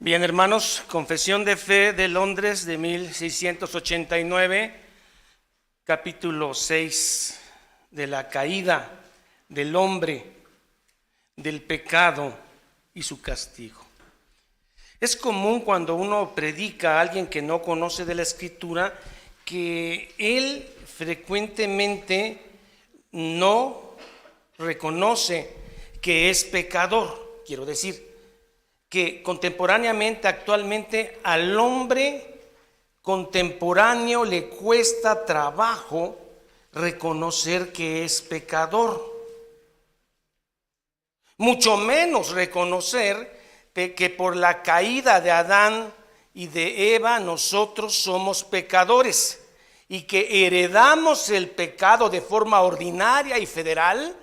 Bien, hermanos, Confesión de Fe de Londres de 1689, capítulo 6, de la caída del hombre, del pecado y su castigo. Es común cuando uno predica a alguien que no conoce de la Escritura que él frecuentemente no reconoce que es pecador. Quiero decir, que contemporáneamente, actualmente, al hombre contemporáneo le cuesta trabajo reconocer que es pecador. Mucho menos reconocer que por la caída de Adán y de Eva nosotros somos pecadores y que heredamos el pecado de forma ordinaria y federal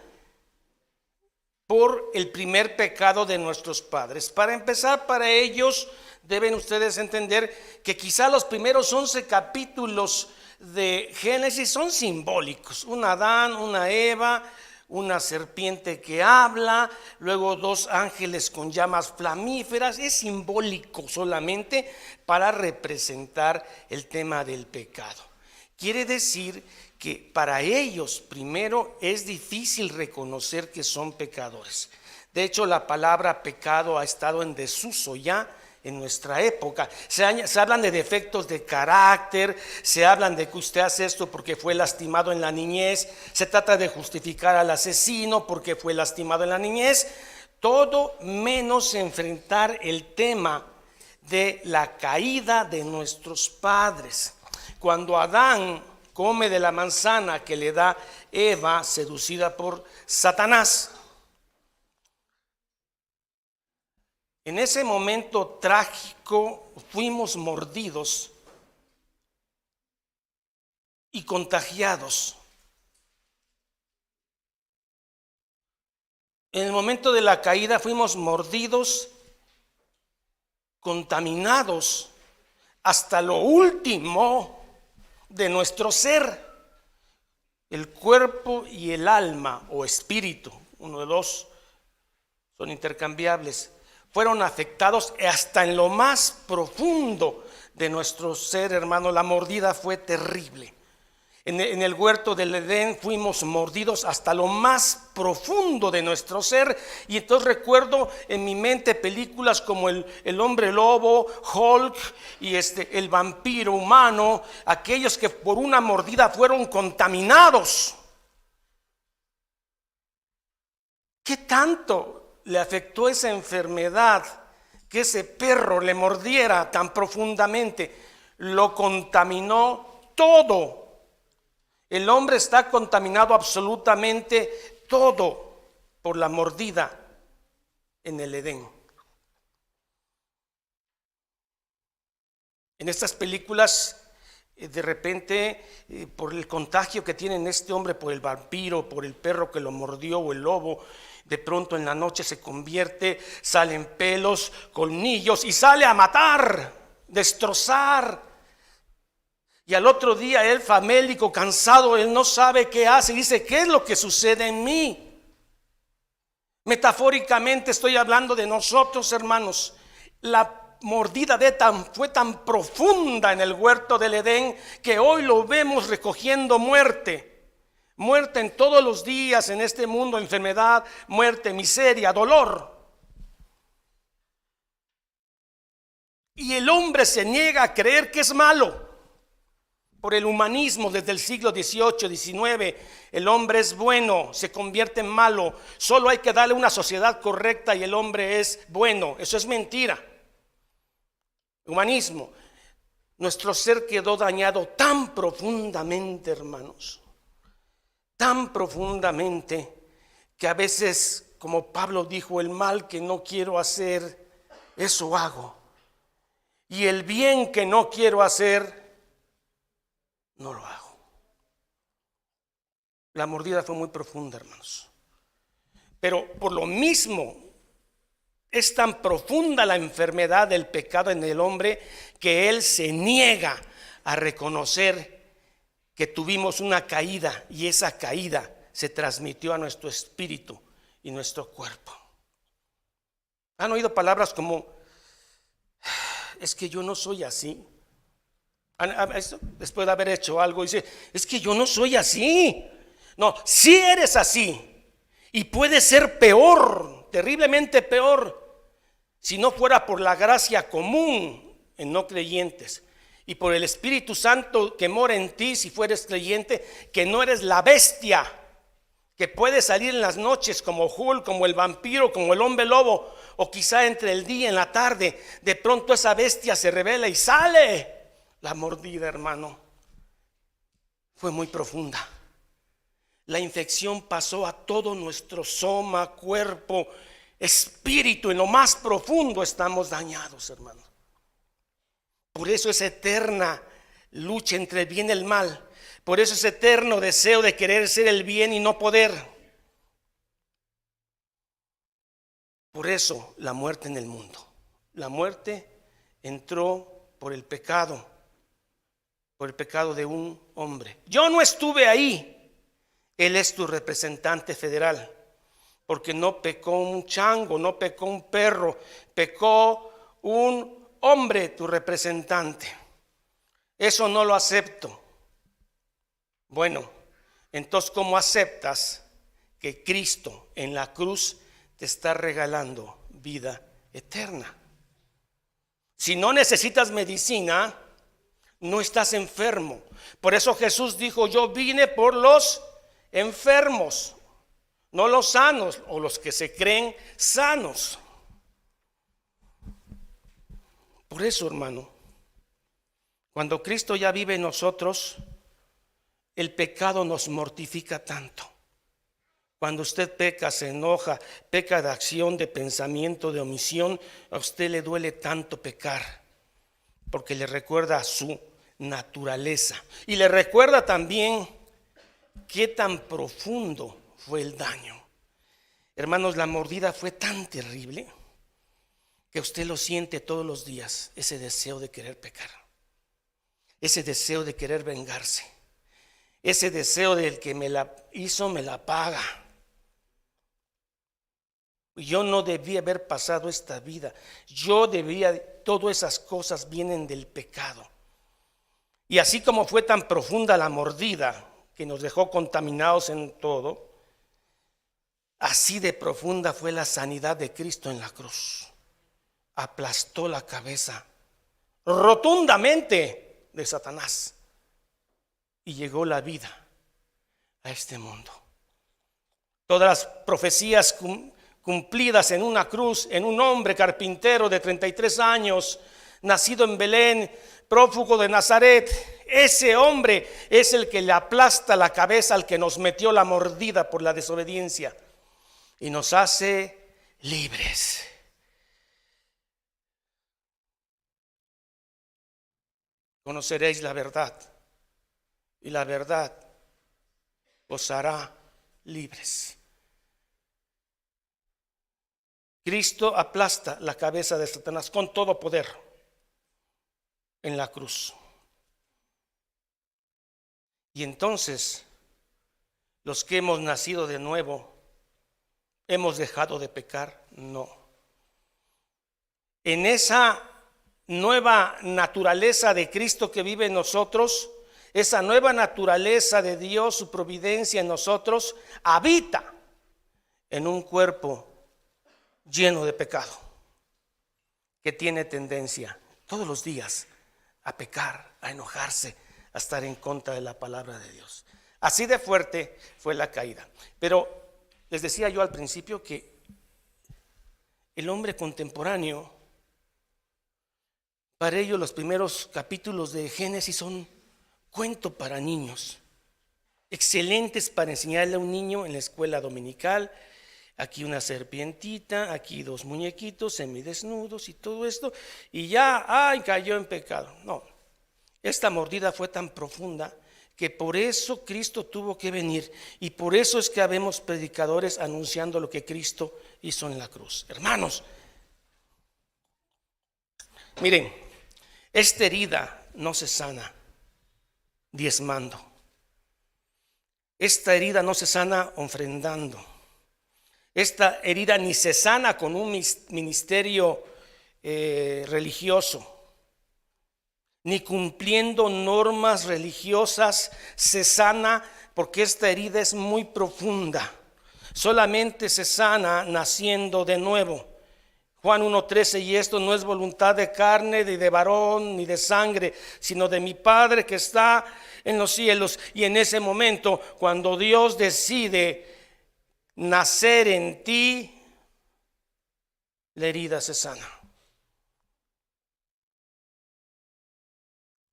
por el primer pecado de nuestros padres. Para empezar, para ellos deben ustedes entender que quizá los primeros 11 capítulos de Génesis son simbólicos. Un Adán, una Eva, una serpiente que habla, luego 2 ángeles con llamas flamíferas. Es simbólico solamente para representar el tema del pecado. Quiere decir que para ellos primero es difícil reconocer que son pecadores. De hecho, la palabra pecado ha estado en desuso ya en nuestra época. Se hablan de defectos de carácter, se hablan de que usted hace esto porque fue lastimado en la niñez, se trata de justificar al asesino porque fue lastimado en la niñez, todo menos enfrentar el tema de la caída de nuestros padres. Cuando Adán come de la manzana que le da Eva, seducida por Satanás, en ese momento trágico fuimos mordidos y contagiados. En el momento de la caída fuimos mordidos, contaminados hasta lo último de nuestro ser. El cuerpo y el alma o espíritu, uno de los son intercambiables, fueron afectados hasta en lo más profundo de nuestro ser, hermano. La mordida fue terrible. En el huerto del Edén fuimos mordidos hasta lo más profundo de nuestro ser. Y entonces recuerdo en mi mente películas como el hombre lobo, Hulk y el vampiro humano, aquellos que por una mordida fueron contaminados. ¿Qué tanto le afectó esa enfermedad que ese perro le mordiera tan profundamente? Lo contaminó todo. El hombre está contaminado absolutamente todo por la mordida en el Edén. En estas películas, de repente, por el contagio que tiene este hombre, por el vampiro, por el perro que lo mordió o el lobo, de pronto en la noche se convierte, salen pelos, colmillos y sale a matar, destrozar. Y al otro día él, famélico, cansado, él no sabe qué hace. Dice, ¿qué es lo que sucede en mí? Metafóricamente estoy hablando de nosotros, hermanos. La mordida fue tan profunda en el huerto del Edén que hoy lo vemos recogiendo muerte. Muerte en todos los días en este mundo, enfermedad, muerte, miseria, dolor. Y el hombre se niega a creer que es malo. Por el humanismo desde el siglo XVIII, XIX, el hombre es bueno, se convierte en malo. Solo hay que darle una sociedad correcta y el hombre es bueno. Eso es mentira. Humanismo. Nuestro ser quedó dañado tan profundamente, hermanos, tan profundamente, que a veces, como Pablo dijo, el mal que no quiero hacer, eso hago. Y el bien que no quiero hacer, no lo hago. La mordida fue muy profunda, hermanos. Pero por lo mismo, es tan profunda la enfermedad del pecado en el hombre que él se niega a reconocer que tuvimos una caída y esa caída se transmitió a nuestro espíritu y nuestro cuerpo. ¿Han oído palabras como es que yo no soy así. Después de haber hecho algo, dice, es que yo no soy así. No, sí eres así. Y puede ser peor, terriblemente peor, si no fuera por la gracia común en no creyentes y por el Espíritu Santo que mora en ti si fueres creyente, que no eres la bestia que puede salir en las noches como Hulk, como el vampiro, como el hombre lobo, o quizá entre el día y en la tarde. De pronto esa bestia se revela y sale. La mordida, hermano, fue muy profunda. La infección pasó a todo nuestro soma, cuerpo, espíritu. En lo más profundo estamos dañados, hermano. Por eso es eterna lucha entre el bien y el mal. Por eso es eterno deseo de querer ser el bien y no poder. Por eso la muerte en el mundo. La muerte entró por el pecado de un hombre. Yo no estuve ahí. Él es tu representante federal, porque no pecó un chango, no pecó un perro, pecó un hombre, tu representante. Eso no lo acepto. Bueno, entonces, ¿cómo aceptas que Cristo en la cruz te está regalando vida eterna? Si no necesitas medicina, no estás enfermo. Por eso Jesús dijo, yo vine por los enfermos, no los sanos o los que se creen sanos. Por eso, hermano, cuando Cristo ya vive en nosotros, el pecado nos mortifica tanto. Cuando usted peca, se enoja, peca de acción, de pensamiento, de omisión, a usted le duele tanto pecar, porque le recuerda a su naturaleza y le recuerda también qué tan profundo fue el daño. Hermanos, la mordida fue tan terrible que usted lo siente todos los días, ese deseo de querer pecar, ese deseo de querer vengarse, ese deseo del que me la hizo, me la paga. Yo no debía haber pasado esta vida. Todas esas cosas vienen del pecado. Y así como fue tan profunda la mordida que nos dejó contaminados en todo, así de profunda fue la sanidad de Cristo en la cruz. Aplastó la cabeza rotundamente de Satanás y llegó la vida a este mundo. Todas las profecías cumplidas en una cruz, en un hombre carpintero de 33 años, nacido en Belén, prófugo de Nazaret. Ese hombre es el que le aplasta la cabeza al que nos metió la mordida por la desobediencia y nos hace libres. Conoceréis la verdad y la verdad os hará libres. Cristo aplasta la cabeza de Satanás con todo poder en la cruz. Y entonces, los que hemos nacido de nuevo, ¿hemos dejado de pecar? No. En esa nueva naturaleza de Cristo que vive en nosotros, esa nueva naturaleza de Dios, su providencia en nosotros, habita en un cuerpo lleno de pecado, que tiene tendencia todos los días a pecar, a enojarse, a estar en contra de la palabra de Dios. Así de fuerte fue la caída. Pero les decía yo al principio que el hombre contemporáneo, para ellos los primeros capítulos de Génesis son cuento para niños, excelentes para enseñarle a un niño en la escuela dominical. Aquí una serpientita, aquí dos muñequitos semidesnudos y todo esto, y ya, cayó en pecado. No, esta mordida fue tan profunda que por eso Cristo tuvo que venir, y por eso es que habemos predicadores anunciando lo que Cristo hizo en la cruz. Hermanos, miren, esta herida no se sana diezmando, esta herida no se sana ofrendando, esta herida ni se sana con un ministerio religioso. ni cumpliendo normas religiosas se sana, porque esta herida es muy profunda. Solamente se sana naciendo de nuevo. Juan 1:13, y esto no es voluntad de carne, ni de varón, ni de sangre, sino de mi Padre que está en los cielos. Y en ese momento, cuando Dios decide nacer en ti, la herida se sana.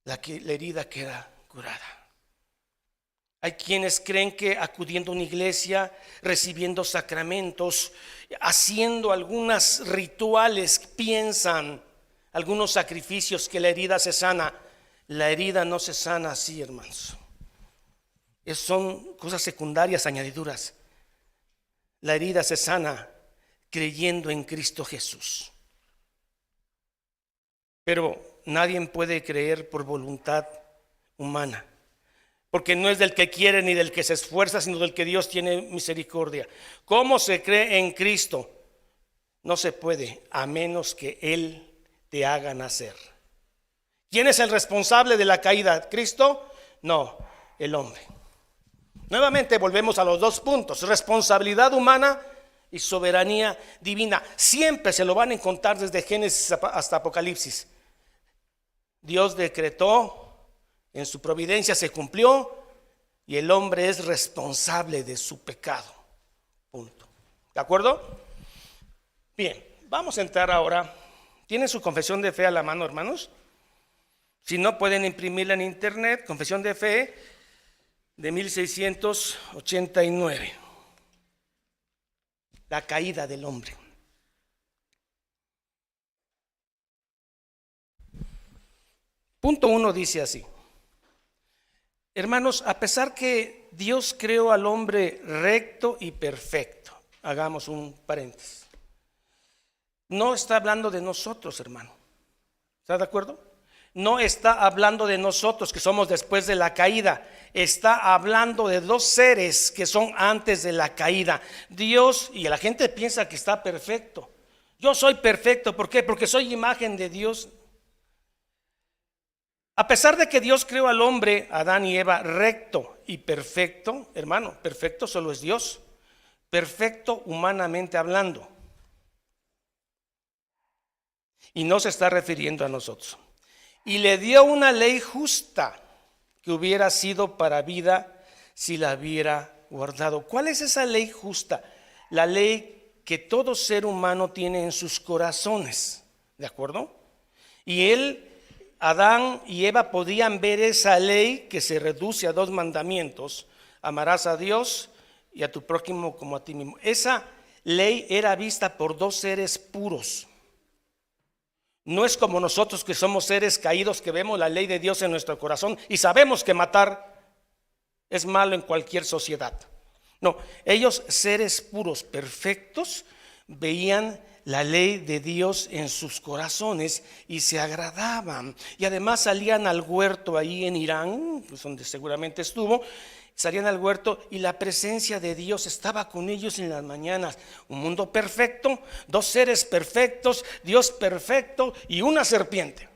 La herida queda curada. Hay quienes creen que acudiendo a una iglesia, recibiendo sacramentos, haciendo algunos rituales, piensan algunos sacrificios, que la herida se sana. La herida no se sana así, hermanos. Son cosas secundarias, añadiduras. La herida se sana creyendo en Cristo Jesús. Pero nadie puede creer por voluntad humana, porque no es del que quiere ni del que se esfuerza, sino del que Dios tiene misericordia. ¿Cómo se cree en Cristo? No se puede, a menos que Él te haga nacer. ¿Quién es el responsable de la caída? ¿Cristo? No, el hombre. Nuevamente volvemos a los dos puntos: responsabilidad humana y soberanía divina. Siempre se lo van a encontrar desde Génesis hasta Apocalipsis. Dios decretó, en su providencia se cumplió, y el hombre es responsable de su pecado. Punto. ¿De acuerdo? Bien, vamos a entrar ahora. ¿Tienen su confesión de fe a la mano, hermanos? Si no, pueden imprimirla en internet. Confesión de fe de 1689. La caída del hombre. Punto 1 dice así: hermanos, a pesar que Dios creó al hombre recto y perfecto, hagamos un paréntesis, no está hablando de nosotros, hermano. ¿Está de acuerdo? No está hablando de nosotros que somos después de la caída. Está hablando de dos seres que son antes de la caída. Dios, y la gente piensa que está perfecto. Yo soy perfecto, ¿por qué? Porque soy imagen de Dios. A pesar de que Dios creó al hombre, Adán y Eva, recto y perfecto, hermano, perfecto solo es Dios, perfecto humanamente hablando. Y no se está refiriendo a nosotros. Y le dio una ley justa que hubiera sido para vida si la hubiera guardado. ¿Cuál es esa ley justa? La ley que todo ser humano tiene en sus corazones, ¿de acuerdo? Y Adán y Eva podían ver esa ley que se reduce a 2 mandamientos: amarás a Dios y a tu prójimo como a ti mismo. Esa ley era vista por 2 seres puros. No es como nosotros, que somos seres caídos, que vemos la ley de Dios en nuestro corazón y sabemos que matar es malo en cualquier sociedad. No, ellos, seres puros, perfectos, veían la ley de Dios en sus corazones y se agradaban. Y además salían al huerto ahí en Irán, pues donde seguramente estuvo. Salían al huerto y la presencia de Dios estaba con ellos en las mañanas. Un mundo perfecto, 2 seres perfectos, Dios perfecto y una serpiente.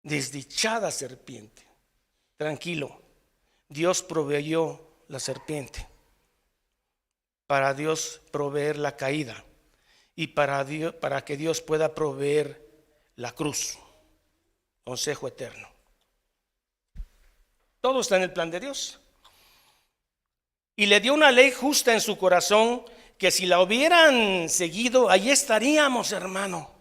Desdichada serpiente. Tranquilo, Dios proveyó la serpiente para Dios proveer la caída y para que Dios pueda proveer la cruz, consejo eterno. Todo está en el plan de Dios. Y le dio una ley justa en su corazón, que si la hubieran seguido, ahí estaríamos, hermano.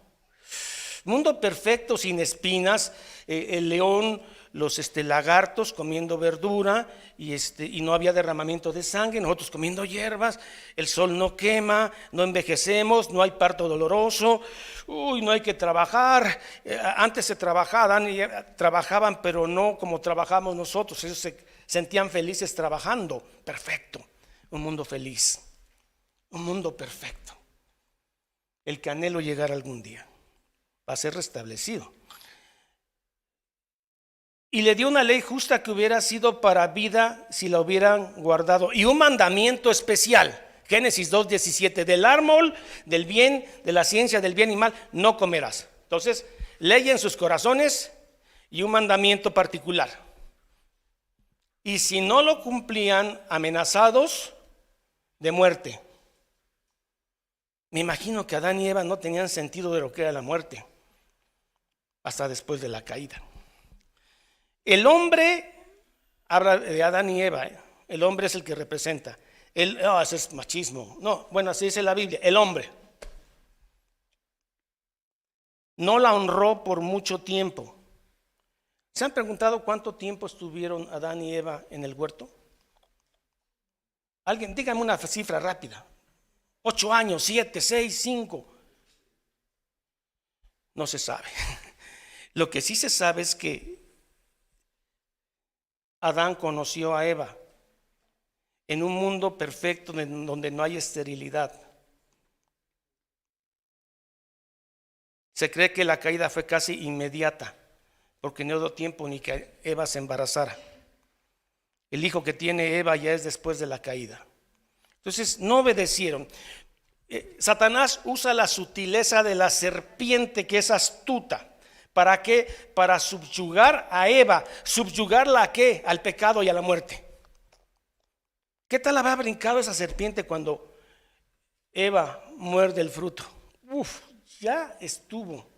Mundo perfecto, sin espinas, el león, los lagartos comiendo verdura y no había derramamiento de sangre, nosotros comiendo hierbas, el sol no quema, no envejecemos, no hay parto doloroso, no hay que trabajar. Antes se trabajaban, pero no como trabajamos nosotros. Ellos se sentían felices trabajando. Perfecto, un mundo feliz, un mundo perfecto, el que anhelo llegar algún día va a ser restablecido. Y le dio una ley justa que hubiera sido para vida si la hubieran guardado. Y un mandamiento especial, Génesis 2:17: del árbol del bien, de la ciencia del bien y mal, no comerás. Entonces, ley en sus corazones y un mandamiento particular. Y si no lo cumplían, amenazados de muerte. Me imagino que Adán y Eva no tenían sentido de lo que era la muerte hasta después de la caída. El hombre, habla de Adán y Eva, el hombre es el que representa. Ese es machismo. No, bueno, así dice la Biblia. El hombre no la honró por mucho tiempo. ¿Se han preguntado cuánto tiempo estuvieron Adán y Eva en el huerto? Alguien, dígame una cifra rápida. 8 años, 7, 6, 5. No se sabe. Lo que sí se sabe es que Adán conoció a Eva en un mundo perfecto donde no hay esterilidad. Se cree que la caída fue casi inmediata, porque no dio tiempo ni que Eva se embarazara. El hijo que tiene Eva ya es después de la caída. Entonces no obedecieron. Satanás usa la sutileza de la serpiente, que es astuta. ¿Para qué? Para subyugar a Eva. ¿Subyugarla a qué? Al pecado y a la muerte. ¿Qué tal habrá brincado esa serpiente cuando Eva muerde el fruto? Ya estuvo.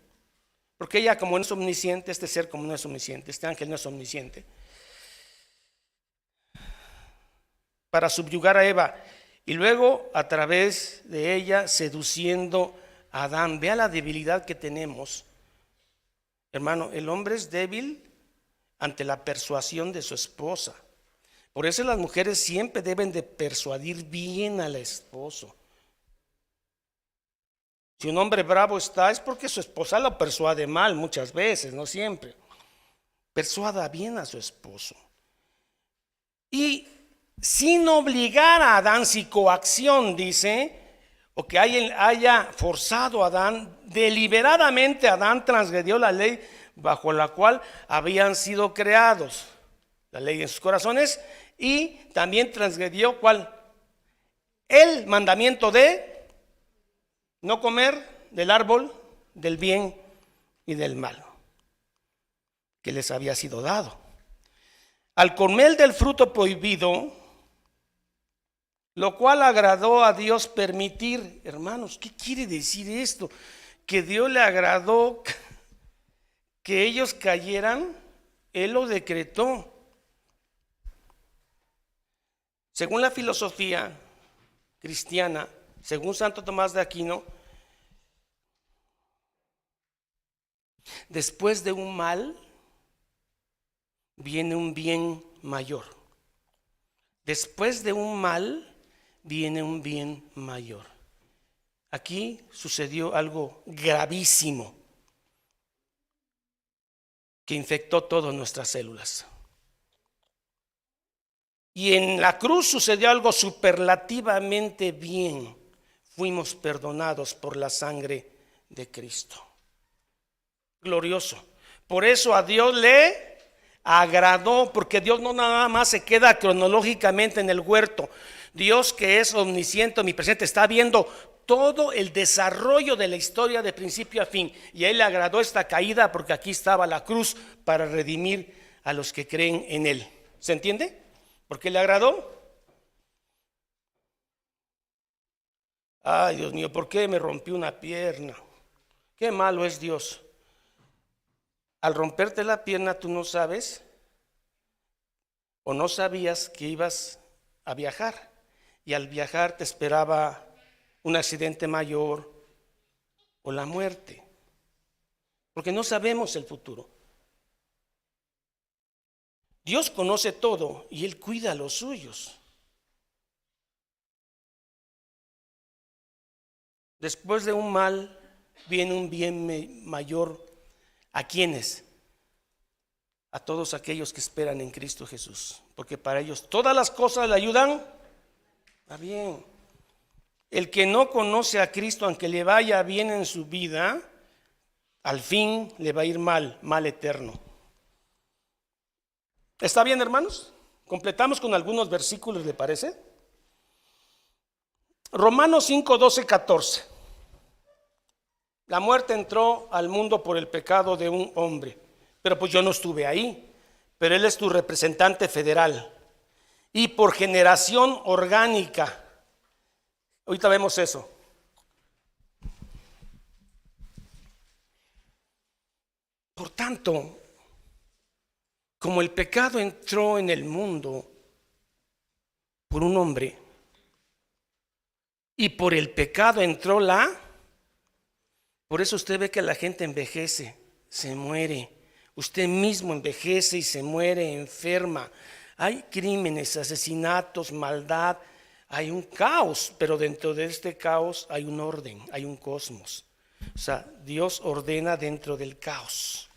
Porque ella, como no es omnisciente, este ser como no es omnisciente, este ángel no es omnisciente, para subyugar a Eva y luego a través de ella seduciendo a Adán. Vea la debilidad que tenemos. Hermano, el hombre es débil ante la persuasión de su esposa. Por eso las mujeres siempre deben de persuadir bien al esposo. Si un hombre bravo está, es porque su esposa lo persuade mal muchas veces, no siempre. Persuada bien a su esposo. Y sin obligar a Adán, sin coacción, dice, o que haya forzado a Adán, deliberadamente Adán transgredió la ley bajo la cual habían sido creados, la ley en sus corazones, y también transgredió ¿cuál? El mandamiento de no comer del árbol del bien y del mal que les había sido dado. Al comer del fruto prohibido, lo cual agradó a Dios permitir. Hermanos, ¿qué quiere decir esto? Que Dios le agradó que ellos cayeran. Él lo decretó. Según la filosofía cristiana, según Santo Tomás de Aquino, después de un mal viene un bien mayor. Después de un mal viene un bien mayor. Aquí sucedió algo gravísimo que infectó todas nuestras células. Y en la cruz sucedió algo superlativamente bien. Fuimos perdonados por la sangre de Cristo. Glorioso. Por eso a Dios le agradó, porque Dios no nada más se queda cronológicamente en el huerto. Dios, que es omnisciente, omnipresente, está viendo todo el desarrollo de la historia de principio a fin. Y a Él le agradó esta caída porque aquí estaba la cruz para redimir a los que creen en Él. ¿Se entiende? ¿Por qué le agradó? Ay, Dios mío, ¿por qué me rompí una pierna? Qué malo es Dios. Al romperte la pierna tú no sabes o no sabías que ibas a viajar. Y al viajar te esperaba un accidente mayor o la muerte. Porque no sabemos el futuro. Dios conoce todo y Él cuida a los suyos. Después de un mal viene un bien mayor. ¿A quiénes? A todos aquellos que esperan en Cristo Jesús. Porque para ellos todas las cosas le ayudan a bien. El que no conoce a Cristo, aunque le vaya bien en su vida, al fin le va a ir mal, mal eterno. ¿Está bien, hermanos? Completamos con algunos versículos, ¿le parece? Romanos 5, 12, 14. La muerte entró al mundo por el pecado de un hombre, pero pues yo no estuve ahí, pero él es tu representante federal. Y por generación orgánica, ahorita vemos eso. Por tanto, como el pecado entró en el mundo por un hombre, y por el pecado entró por eso usted ve que la gente envejece, se muere. Usted mismo envejece y se muere, enferma. Hay crímenes, asesinatos, maldad. Hay un caos, pero dentro de este caos hay un orden, hay un cosmos. O sea, Dios ordena dentro del caos.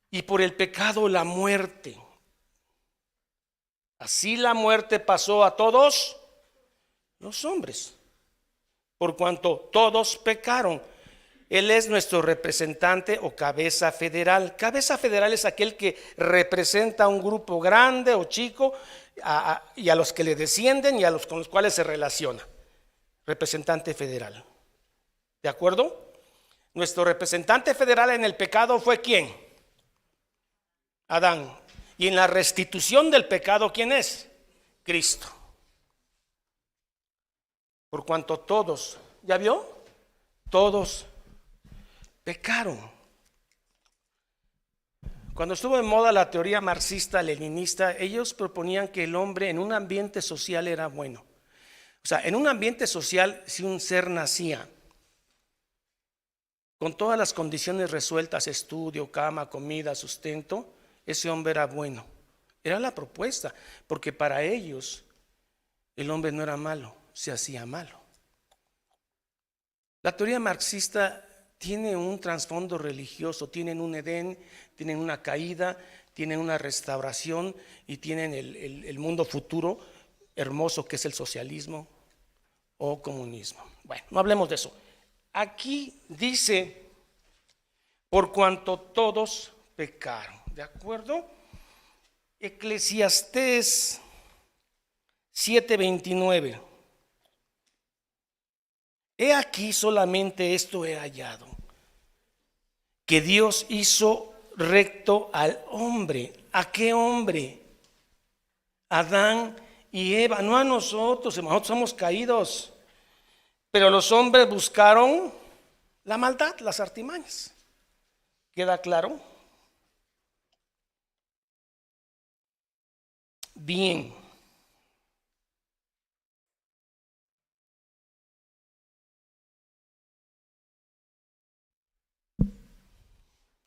Y por el pecado la muerte. Así la muerte pasó a todos los hombres, por cuanto todos pecaron. Él es nuestro representante o cabeza federal. Cabeza federal es aquel que representa a un grupo grande o chico y a los que le descienden y a los con los cuales se relaciona. Representante federal. ¿De acuerdo? Nuestro representante federal en el pecado fue ¿quién? Adán. Y en la restitución del pecado, ¿quién es? Cristo. Por cuanto todos, ¿ya vio? Todos pecaron. Cuando estuvo en moda la teoría marxista-leninista, ellos proponían que el hombre en un ambiente social era bueno. O sea, en un ambiente social, si un ser nacía con todas las condiciones resueltas, estudio, cama, comida, sustento, ese hombre era bueno. Era la propuesta, porque para ellos el hombre no era malo, se hacía malo. La teoría marxista tiene un trasfondo religioso, tienen un Edén, tienen una caída, tienen una restauración y tienen el mundo futuro hermoso que es el socialismo o comunismo. Bueno, no hablemos de eso. Aquí dice, por cuanto todos pecaron, ¿de acuerdo? Eclesiastés 7:29. He aquí solamente esto he hallado, que Dios hizo recto al hombre. ¿A qué hombre? Adán y Eva, no a nosotros somos caídos. Pero los hombres buscaron la maldad, las artimañas. ¿Queda claro? Bien.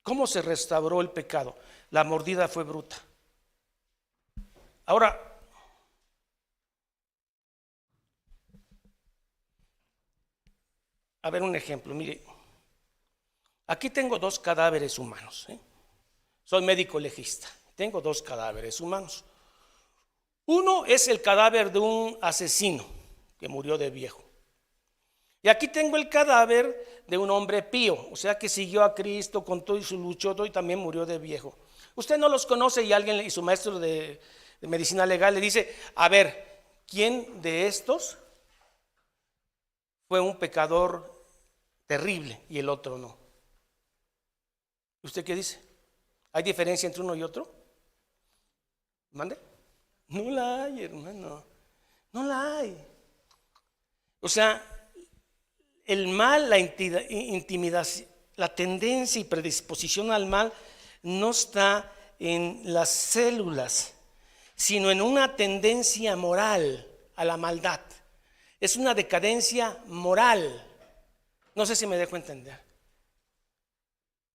¿Cómo se restauró el pecado? La mordida fue bruta. Ahora, a ver un ejemplo, mire. Aquí tengo 2 cadáveres humanos. Soy médico legista. Tengo 2 cadáveres humanos. Uno es el cadáver de un asesino que murió de viejo. Y aquí tengo el cadáver de un hombre pío, o sea que siguió a Cristo, con todo y su luchó todo y también murió de viejo. Usted no los conoce y alguien y su maestro de medicina legal le dice, a ver, ¿quién de estos fue un pecador terrible y el otro no? ¿Usted qué dice? ¿Hay diferencia entre uno y otro? ¿Mande? No la hay, hermano. No la hay. O sea, el mal, la intimidación, la tendencia y predisposición al mal no está en las células, sino en una tendencia moral a la maldad. Es una decadencia moral. No sé si me dejo entender.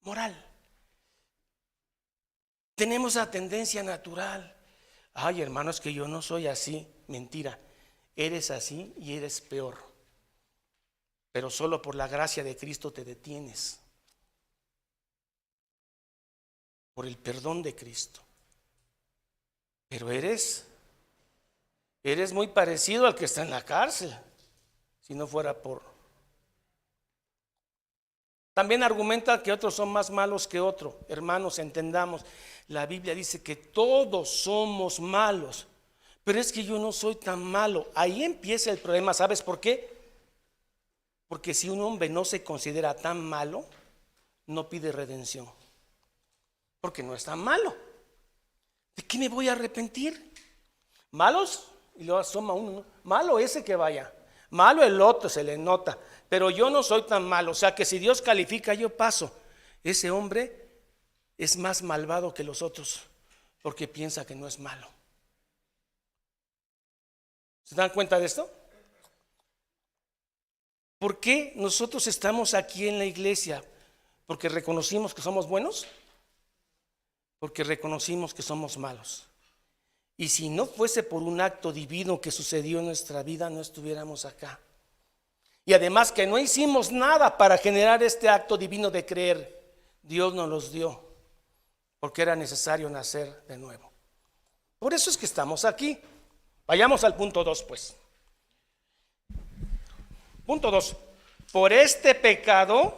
Moral. Tenemos la tendencia natural. Ay, hermano, es que yo no soy así. Mentira. Eres así y eres peor. Pero solo por la gracia de Cristo te detienes. Por el perdón de Cristo. Pero eres muy parecido al que está en la cárcel. Si no fuera por... También argumenta que otros son más malos que otros. Hermanos, entendamos, la Biblia dice que todos somos malos. Pero es que yo no soy tan malo. Ahí empieza el problema. ¿Sabes por qué? Porque si un hombre no se considera tan malo, no pide redención. Porque no es tan malo. ¿De qué me voy a arrepentir? Malos, y luego asoma uno, ¿no? Malo ese que vaya. Malo el otro, se le nota. Pero yo no soy tan malo. O sea que si Dios califica, yo paso. Ese hombre es más malvado que los otros porque piensa que no es malo. ¿Se dan cuenta de esto? ¿Por qué nosotros estamos aquí en la iglesia? ¿Porque reconocimos que somos buenos? Porque reconocimos que somos malos. Y si no fuese por un acto divino que sucedió en nuestra vida, no estuviéramos acá. Y además que no hicimos nada para generar este acto divino de creer. Dios nos los dio, porque era necesario nacer de nuevo. Por eso es que estamos aquí. Vayamos al punto 2, pues. Punto 2. Por este pecado,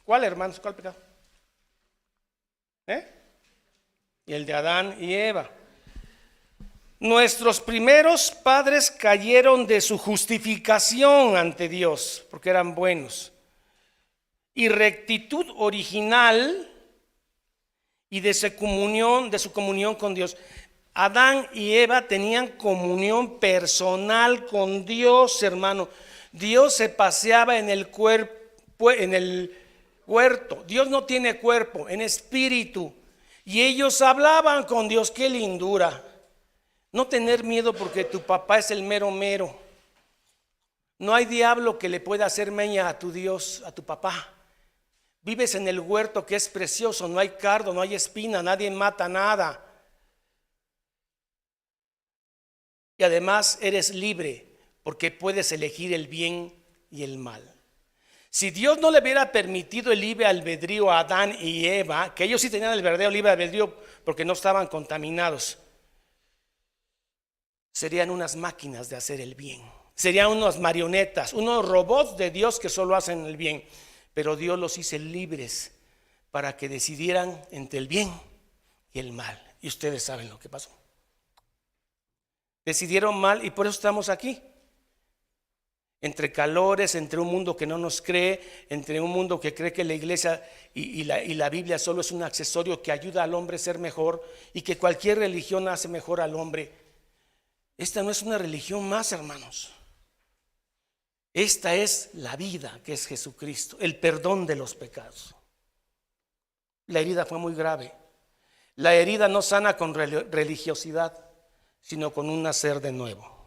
¿cuál, hermanos? ¿Cuál pecado? Y el de Adán y Eva. Nuestros primeros padres cayeron de su justificación ante Dios, porque eran buenos, y rectitud original y de su comunión con Dios. Adán y Eva tenían comunión personal con Dios, hermano. Dios se paseaba en el huerto. Dios no tiene cuerpo, en espíritu. Y ellos hablaban con Dios. ¡Qué lindura! No tener miedo porque tu papá es el mero mero. No hay diablo que le pueda hacer meña a tu Dios, a tu papá. Vives en el huerto que es precioso, no hay cardo, no hay espina, nadie mata nada. Y además eres libre porque puedes elegir el bien y el mal. Si Dios no le hubiera permitido el libre albedrío a Adán y Eva, que ellos sí tenían el verdadero libre albedrío porque no estaban contaminados, serían unas máquinas de hacer el bien. Serían unas marionetas, unos robots de Dios que solo hacen el bien. Pero Dios los hizo libres para que decidieran entre el bien y el mal. Y ustedes saben lo que pasó. Decidieron mal y por eso estamos aquí. Entre calores, entre un mundo que no nos cree, entre un mundo que cree que la iglesia y la Biblia solo es un accesorio que ayuda al hombre a ser mejor y que cualquier religión hace mejor al hombre. Esta no es una religión más, hermanos. Esta es la vida, que es Jesucristo, el perdón de los pecados. La herida fue muy grave. La herida no sana con religiosidad, sino con un nacer de nuevo.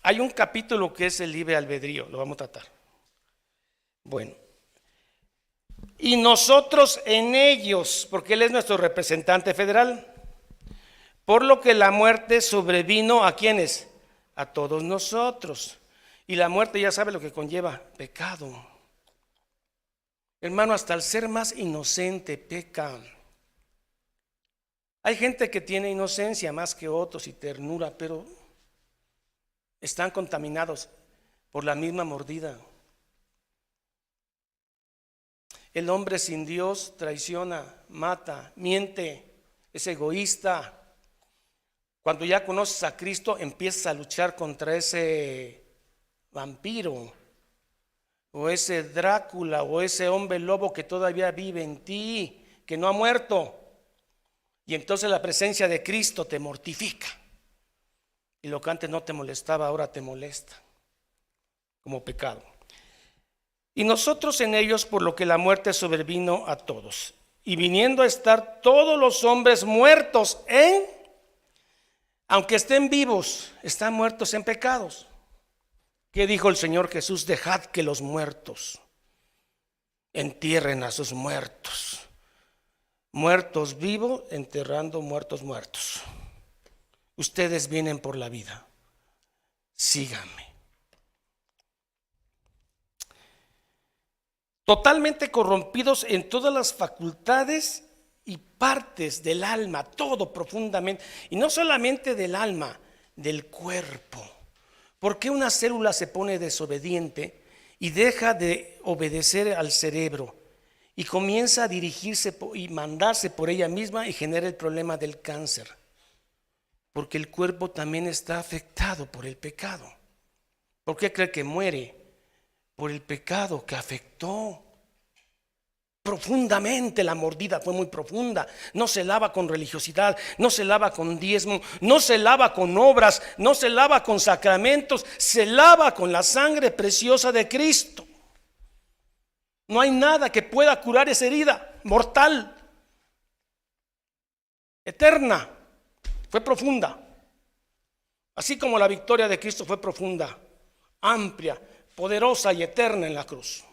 Hay un capítulo que es el libre albedrío, lo vamos a tratar. Bueno, y nosotros en ellos, porque Él es nuestro representante federal, por lo que la muerte sobrevino ¿a quiénes? A todos nosotros. Y la muerte ya sabe lo que conlleva, pecado. Hermano, hasta el ser más inocente peca. Hay gente que tiene inocencia más que otros y ternura, pero están contaminados por la misma mordida. El hombre sin Dios traiciona, mata, miente, es egoísta. Cuando ya conoces a Cristo, empiezas a luchar contra ese vampiro, o ese Drácula, o ese hombre lobo que todavía vive en ti, que no ha muerto. Y entonces la presencia de Cristo te mortifica. Y lo que antes no te molestaba, ahora te molesta, como pecado. Y nosotros en ellos, por lo que la muerte sobrevino a todos. Y viniendo a estar todos los hombres muertos aunque estén vivos, están muertos en pecados. ¿Qué dijo el Señor Jesús? Dejad que los muertos entierren a sus muertos. Muertos vivos, enterrando muertos muertos. Ustedes vienen por la vida. Síganme. Totalmente corrompidos en todas las facultades y partes del alma, todo profundamente, y no solamente del alma, del cuerpo. ¿Por qué una célula se pone desobediente y deja de obedecer al cerebro y comienza a dirigirse y mandarse por ella misma y genera el problema del cáncer? Porque el cuerpo también está afectado por el pecado. ¿Por qué cree que muere? por el pecado que afectó profundamente. La mordida fue muy profunda. No se lava con religiosidad, no se lava con diezmo, no se lava con obras, no se lava con sacramentos, se lava con la sangre preciosa de Cristo. No hay nada que pueda curar esa herida mortal, eterna. Fue profunda, así como la victoria de Cristo fue profunda, amplia, poderosa y eterna en la cruz.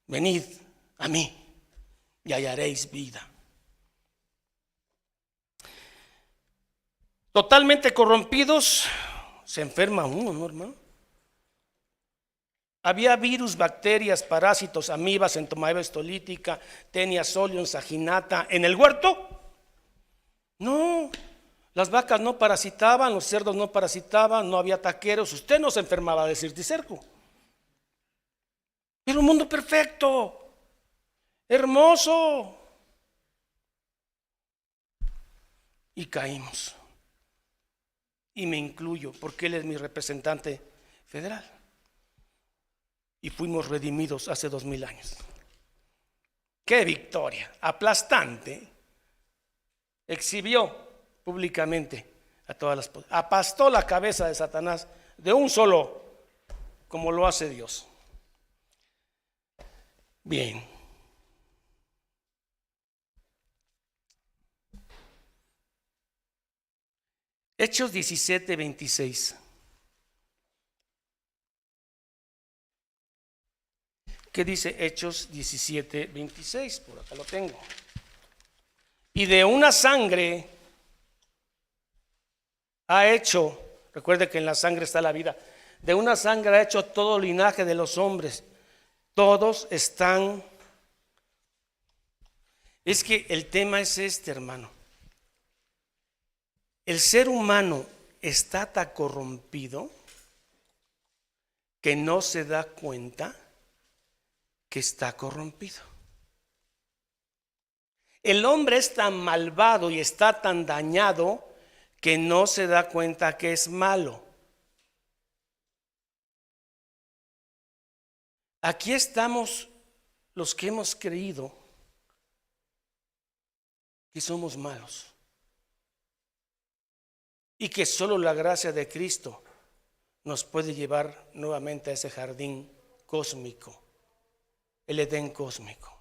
Venid a mí y hallaréis vida. Totalmente corrompidos, se enferma uno, ¿no, hermano? Había virus, bacterias, parásitos, amibas, entomoeba histolítica, tenia solium, saginata en el huerto. No, las vacas no parasitaban, los cerdos no parasitaban, no había taqueros, usted no se enfermaba de cisticerco. Era un mundo perfecto, hermoso. Y caímos. Y me incluyo, porque Él es mi representante federal. Y fuimos redimidos hace 2000 años. ¡Qué victoria! Aplastante. Exhibió públicamente a todas las, apastó la cabeza de Satanás de un solo, como lo hace Dios. Bien. Hechos 17:26. ¿Qué dice Hechos 17:26? Por acá lo tengo. Y de una sangre ha hecho, recuerde que en la sangre está la vida, de una sangre ha hecho todo linaje de los hombres. Todos están. Es que el tema es este, hermano. El ser humano está tan corrompido que no se da cuenta que está corrompido. El hombre es tan malvado y está tan dañado que no se da cuenta que es malo. Aquí estamos los que hemos creído que somos malos y que solo la gracia de Cristo nos puede llevar nuevamente a ese jardín cósmico, el Edén cósmico.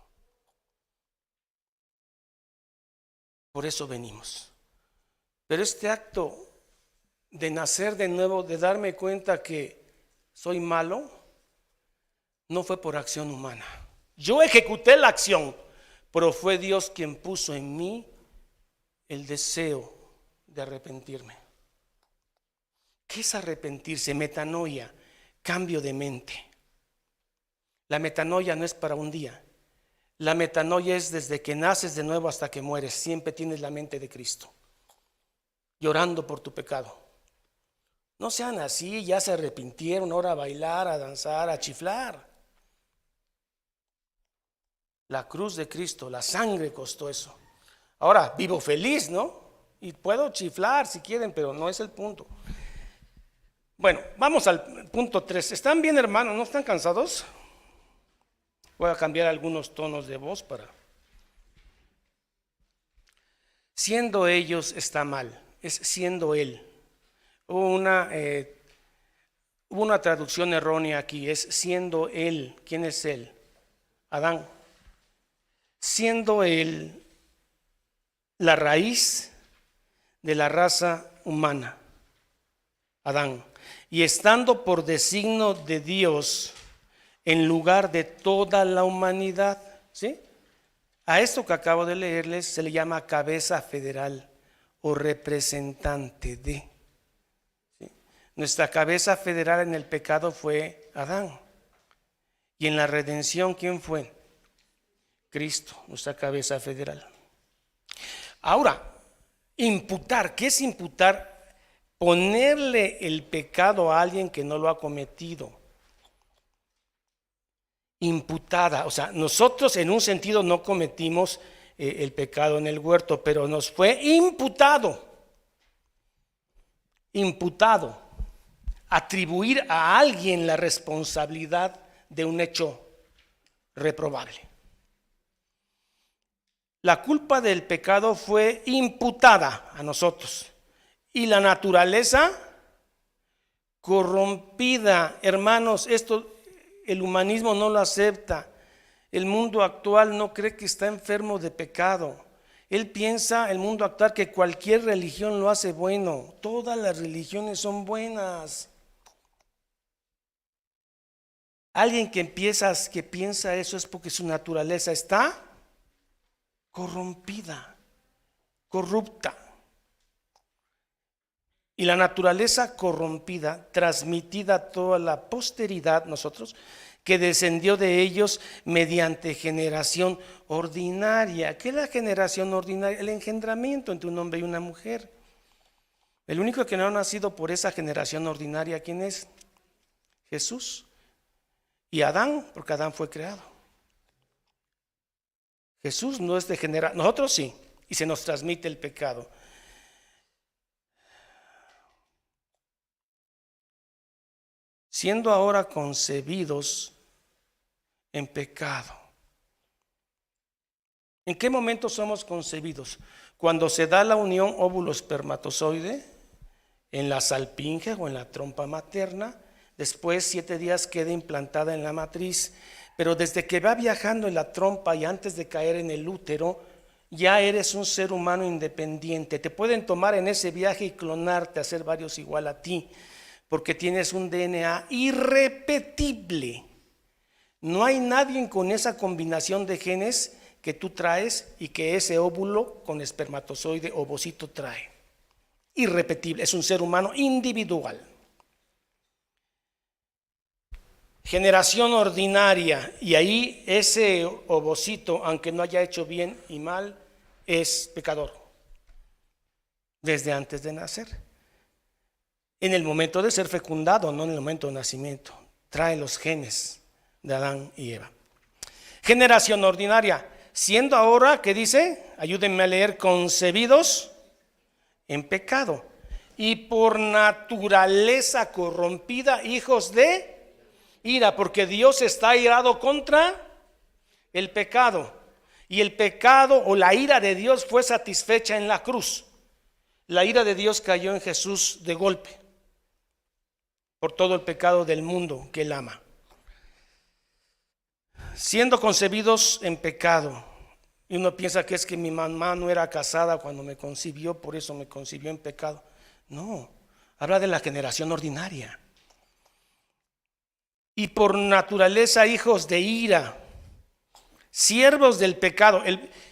Por eso venimos. Pero este acto de nacer de nuevo, de darme cuenta que soy malo, no fue por acción humana. Yo ejecuté la acción, pero fue Dios quien puso en mí el deseo de arrepentirme. ¿Qué es arrepentirse? Metanoia, cambio de mente. La metanoia no es para un día. La metanoia es desde que naces de nuevo hasta que mueres. Siempre tienes la mente de Cristo, llorando por tu pecado. No sean así, ya se arrepintieron, ahora a bailar, a danzar, a chiflar. La cruz de Cristo, la sangre costó eso. Ahora vivo feliz, ¿no? Y puedo chiflar si quieren, pero no es el punto. Bueno, vamos al punto 3. ¿Están bien, hermanos? ¿No están cansados? Voy a cambiar algunos tonos de voz para. Siendo ellos está mal, es siendo él. Hubo una traducción errónea aquí, es siendo él. ¿Quién es él? Adán. Siendo él la raíz de la raza humana, Adán, y estando por designio de Dios en lugar de toda la humanidad, ¿sí? A esto que acabo de leerles se le llama cabeza federal o representante de. ¿Sí? Nuestra cabeza federal en el pecado fue Adán. Y en la redención, ¿quién fue? Cristo, nuestra cabeza federal. Ahora, imputar, ¿qué es imputar? Ponerle el pecado a alguien que no lo ha cometido. Imputada, o sea, nosotros en un sentido no cometimos el pecado en el huerto, pero nos fue imputado atribuir a alguien la responsabilidad de un hecho reprobable. La culpa del pecado fue imputada a nosotros y la naturaleza corrompida. Hermanos, esto el humanismo no lo acepta. El mundo actual no cree que está enfermo de pecado. Él piensa, el mundo actual, que cualquier religión lo hace bueno. Todas las religiones son buenas. Alguien que piensa eso es porque su naturaleza está corrompida, corrupta. Y la naturaleza corrompida, transmitida a toda la posteridad, nosotros, que descendió de ellos mediante generación ordinaria. ¿Qué es la generación ordinaria? El engendramiento entre un hombre y una mujer. El único que no ha nacido por esa generación ordinaria, ¿quién es? Jesús. Y Adán, porque Adán fue creado. Jesús no es de generación, nosotros sí, y se nos transmite el pecado. Siendo ahora concebidos en pecado. ¿En qué momento somos concebidos? Cuando se da la unión óvulo-espermatozoide en la salpinge o en la trompa materna. Después 7 días queda implantada en la matriz, pero desde que va viajando en la trompa y antes de caer en el útero, ya eres un ser humano independiente. Te pueden tomar en ese viaje y clonarte, hacer varios igual a ti, porque tienes un DNA irrepetible. No hay nadie con esa combinación de genes que tú traes y que ese óvulo con espermatozoide ovocito trae. Irrepetible, es un ser humano individual. Generación ordinaria, y ahí ese ovocito, aunque no haya hecho bien y mal, es pecador desde antes de nacer. En el momento de ser fecundado, no en el momento de nacimiento, trae los genes de Adán y Eva. Generación ordinaria, siendo ahora, ¿qué dice? Ayúdenme a leer, concebidos en pecado y por naturaleza corrompida, hijos de ira, porque Dios está irado contra el pecado. Y el pecado o la ira de Dios fue satisfecha en la cruz. La ira de Dios cayó en Jesús de golpe por todo el pecado del mundo que Él ama. Siendo concebidos en pecado. Y uno piensa que es que mi mamá no era casada cuando me concibió, por eso me concibió en pecado. No, habla de la generación ordinaria. Y por naturaleza hijos de ira, siervos del pecado,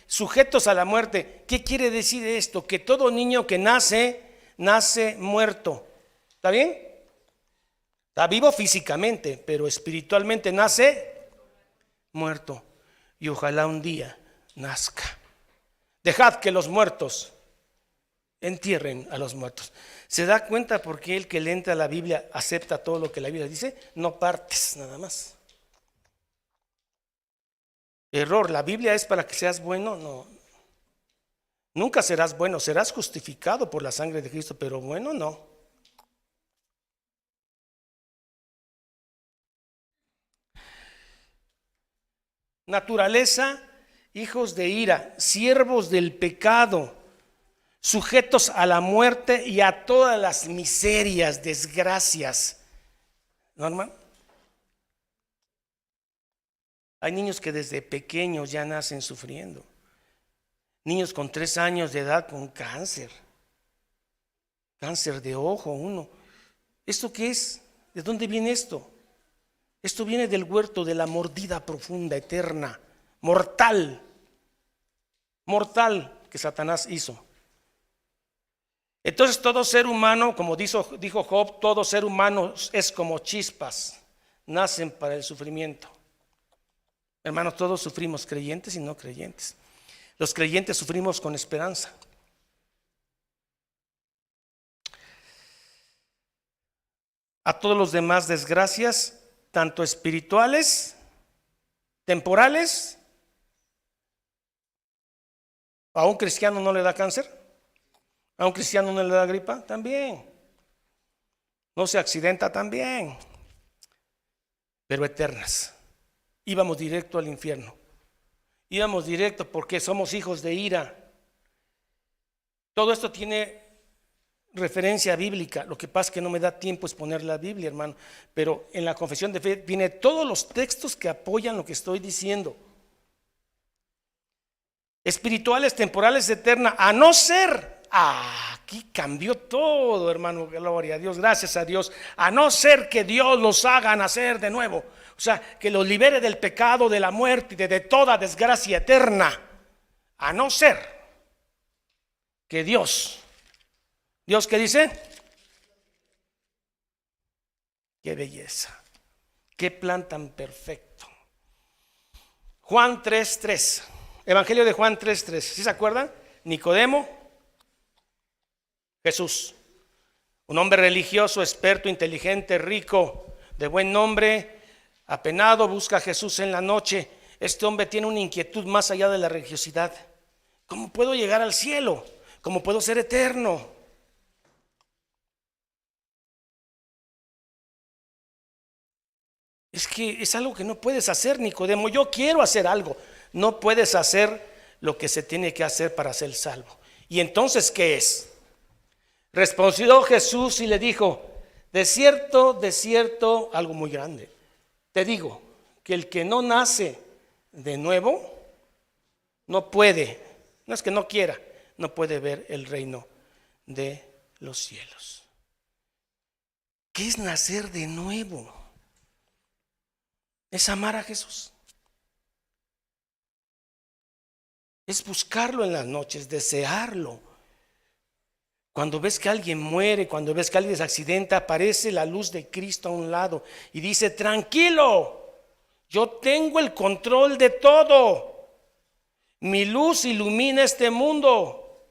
sujetos a la muerte. ¿Qué quiere decir esto? Que todo niño que nace muerto. ¿Está bien? Está vivo físicamente, pero espiritualmente nace muerto. Y ojalá un día nazca. Dejad que los muertos entierren a los muertos. ¿Se da cuenta por qué el que le entra a la Biblia acepta todo lo que la Biblia dice? No partes nada más. Error, la Biblia es para que seas bueno, no. Nunca serás bueno, serás justificado por la sangre de Cristo, pero bueno no. Naturaleza, hijos de ira, siervos del pecado, sujetos a la muerte y a todas las miserias, desgracias. ¿No, hermano? Hay niños que desde pequeños ya nacen sufriendo. Niños con 3 años de edad con cáncer. Cáncer de ojo, uno. ¿Esto qué es? ¿De dónde viene esto? Esto viene del huerto de la mordida profunda, eterna, mortal que Satanás hizo. Entonces todo ser humano, como dijo Job, todo ser humano es como chispas, nacen para el sufrimiento. Hermanos, todos sufrimos, creyentes y no creyentes. Los creyentes sufrimos con esperanza. A todos los demás desgracias, tanto espirituales, temporales. ¿A un cristiano no le da cáncer? ¿A un cristiano no le da gripa? También. no se accidenta también, pero eternas. Íbamos directo al infierno. Íbamos directo porque somos hijos de ira. Todo esto tiene referencia bíblica. Lo que pasa es que no me da tiempo exponer la Biblia, hermano. Pero en la confesión de fe viene todos los textos que apoyan lo que estoy diciendo. Espirituales, temporales, eternas, a no ser, aquí cambió todo, hermano, gloria a Dios, gracias a Dios, a no ser que Dios los haga nacer de nuevo, o sea, que los libere del pecado, de la muerte y de toda desgracia eterna, a no ser que Dios ¿qué dice? Qué belleza, qué plan tan perfecto. Juan 3:3. Evangelio de Juan 3:3. ¿Sí se acuerdan? Nicodemo, Jesús, un hombre religioso, experto, inteligente, rico, de buen nombre, apenado, busca a Jesús en la noche. Este hombre tiene una inquietud más allá de la religiosidad. ¿Cómo puedo llegar al cielo? ¿Cómo puedo ser eterno? Es que es algo que no puedes hacer, Nicodemo. Yo quiero hacer algo. No puedes hacer lo que se tiene que hacer para ser salvo. ¿Y entonces qué es? Respondió Jesús y le dijo: de cierto, algo muy grande. Te digo que el que no nace de nuevo no puede, no es que no quiera, no puede ver el reino de los cielos. ¿Qué es nacer de nuevo? Es amar a Jesús. Es buscarlo en las noches, desearlo. Cuando ves que alguien muere, cuando ves que alguien se accidenta, aparece la luz de Cristo a un lado y dice: tranquilo, yo tengo el control de todo. Mi luz ilumina este mundo.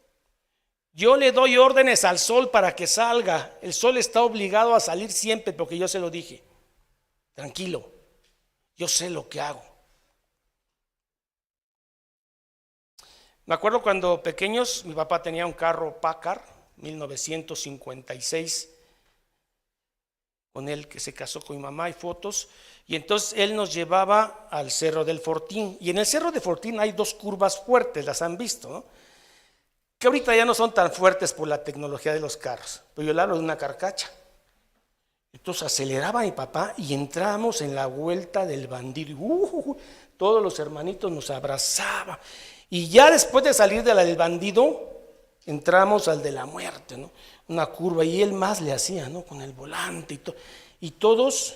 Yo le doy órdenes al sol para que salga. El sol está obligado a salir siempre porque yo se lo dije. Tranquilo, yo sé lo que hago. Me acuerdo cuando pequeños, mi papá tenía un carro Packard 1956, con él que se casó con mi mamá, hay fotos, y entonces él nos llevaba al Cerro del Fortín, y en el Cerro del Fortín hay dos curvas fuertes, las han visto, ¿no? Que ahorita ya no son tan fuertes por la tecnología de los carros, pero yo le hablo de una carcacha. Entonces aceleraba mi papá y entrábamos en la vuelta del bandido, todos los hermanitos nos abrazaban, y ya después de salir de la del bandido, entramos al de la muerte, ¿no? Una curva, y él más le hacía, ¿no? Con el volante y todos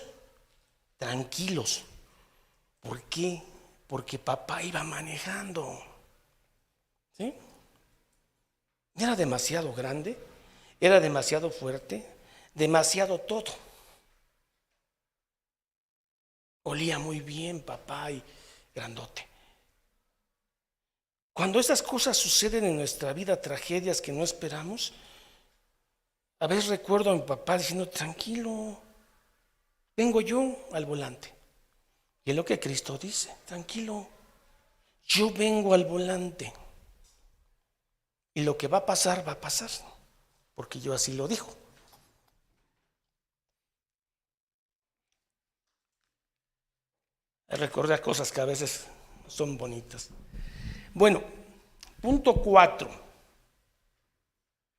tranquilos. ¿Por qué? Porque papá iba manejando. ¿Sí? Era demasiado grande, era demasiado fuerte, demasiado todo. Olía muy bien papá y grandote. Cuando esas cosas suceden en nuestra vida, tragedias que no esperamos, a veces recuerdo a mi papá diciendo: tranquilo, vengo yo al volante. Y es lo que Cristo dice: tranquilo, yo vengo al volante. Y lo que va a pasar, porque yo así lo dijo. Recordar cosas que a veces son bonitas. Bueno, punto 4.